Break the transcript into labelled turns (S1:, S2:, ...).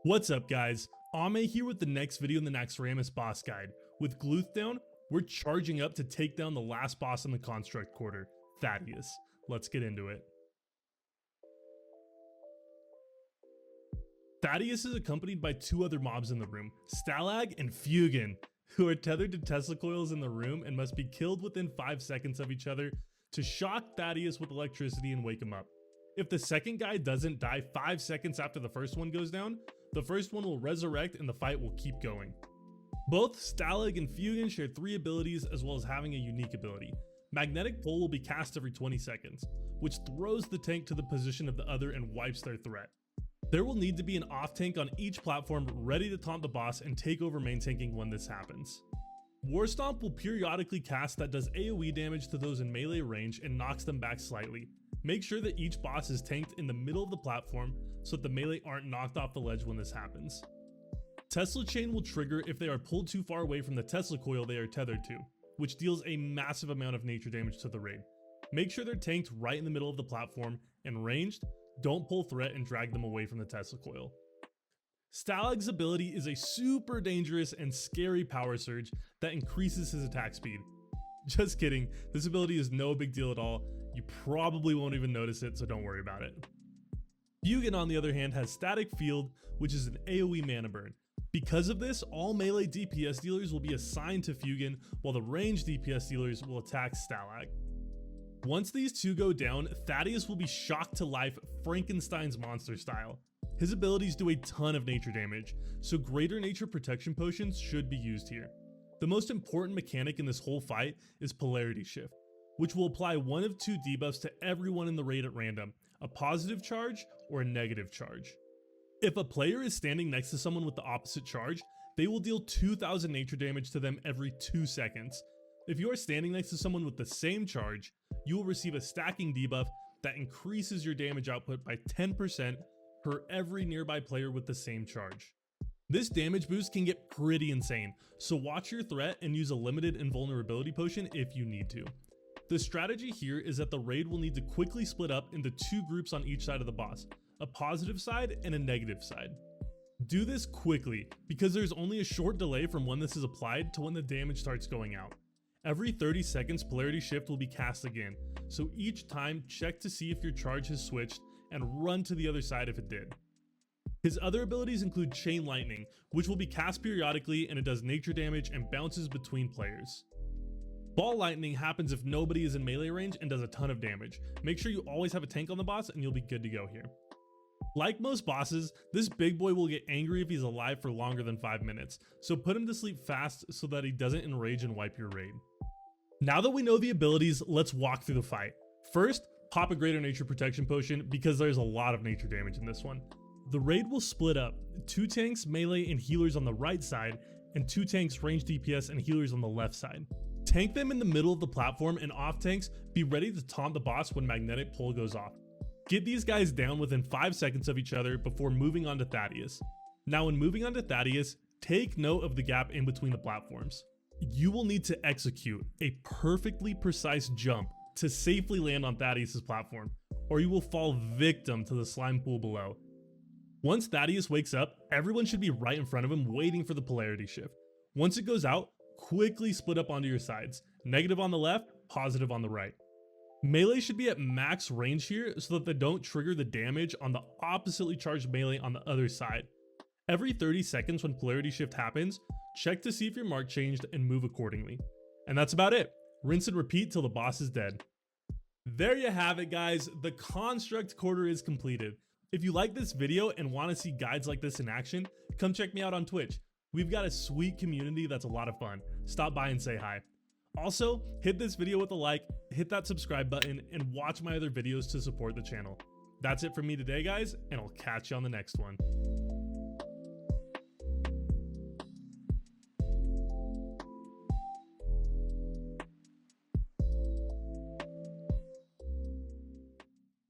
S1: What's up guys, Ame here with the next video in the Naxxramas boss guide. With Gluth down, we're charging up to take down the last boss in the construct quarter, Thaddius. Let's get into it. Thaddius is accompanied by two other mobs in the room, Stalag and Fugan, who are tethered to Tesla coils in the room and must be killed within 5 seconds of each other to shock Thaddius with electricity and wake him up. If the second guy doesn't die 5 seconds after the first one goes down, the first one will resurrect and the fight will keep going. Both Stalag and Fugan share 3 abilities as well as having a unique ability. Magnetic Pull will be cast every 20 seconds, which throws the tank to the position of the other and wipes their threat. There will need to be an off tank on each platform ready to taunt the boss and take over main tanking when this happens. War Stomp will periodically cast that does AoE damage to those in melee range and knocks them back slightly. Make sure that each boss is tanked in the middle of the platform so that the melee aren't knocked off the ledge when this happens. Tesla Chain will trigger if they are pulled too far away from the Tesla coil they are tethered to, which deals a massive amount of nature damage to the raid. Make sure they're tanked right in the middle of the platform, and ranged, don't pull threat and drag them away from the Tesla coil. Stalag's ability is a super dangerous and scary power surge that increases his attack speed. Just kidding, this ability is no big deal at all. You probably won't even notice it, so don't worry about it. Fugan on the other hand has Static Field, which is an AoE mana burn. Because of this, all melee DPS dealers will be assigned to Fugan, while the ranged DPS dealers will attack Stalag. Once these two go down, Thaddius will be shocked to life Frankenstein's monster style. His abilities do a ton of nature damage, so greater nature protection potions should be used here. The most important mechanic in this whole fight is Polarity Shift, which will apply one of 2 debuffs to everyone in the raid at random, a positive charge or a negative charge. If a player is standing next to someone with the opposite charge, they will deal 2000 nature damage to them every 2 seconds. If you are standing next to someone with the same charge, you will receive a stacking debuff that increases your damage output by 10% per every nearby player with the same charge. This damage boost can get pretty insane, so watch your threat and use a limited invulnerability potion if you need to. The strategy here is that the raid will need to quickly split up into 2 groups on each side of the boss, a positive side and a negative side. Do this quickly, because there's only a short delay from when this is applied to when the damage starts going out. Every 30 seconds Polarity Shift will be cast again, so each time check to see if your charge has switched and run to the other side if it did. His other abilities include Chain Lightning, which will be cast periodically and it does nature damage and bounces between players. Ball Lightning happens if nobody is in melee range and does a ton of damage. Make sure you always have a tank on the boss and you'll be good to go here. Like most bosses, this big boy will get angry if he's alive for longer than 5 minutes, so put him to sleep fast so that he doesn't enrage and wipe your raid. Now that we know the abilities, let's walk through the fight. First, pop a greater nature protection potion because there's a lot of nature damage in this one. The raid will split up, 2 tanks, melee, and healers on the right side, and 2 tanks, ranged DPS, and healers on the left side. Tank them in the middle of the platform, and off tanks, be ready to taunt the boss when magnetic pull goes off. Get these guys down within 5 seconds of each other before moving on to Thaddius. Now when moving on to Thaddius, take note of the gap in between the platforms. You will need to execute a perfectly precise jump to safely land on Thaddius' platform, or you will fall victim to the slime pool below. Once Thaddius wakes up, everyone should be right in front of him waiting for the Polarity Shift. Once it goes out, quickly split up onto your sides, negative on the left, positive on the right. Melee should be at max range here so that they don't trigger the damage on the oppositely charged melee on the other side. Every 30 seconds when Polarity Shift happens, check to see if your mark changed and move accordingly. And that's about it. Rinse and repeat till the boss is dead. There you have it guys, the construct quarter is completed. If you like this video and want to see guides like this in action, come check me out on Twitch. We've got a sweet community that's a lot of fun. Stop by and say hi. Also, hit this video with a like, hit that subscribe button, and watch my other videos to support the channel. That's it from me today guys, and I'll catch you on the next one.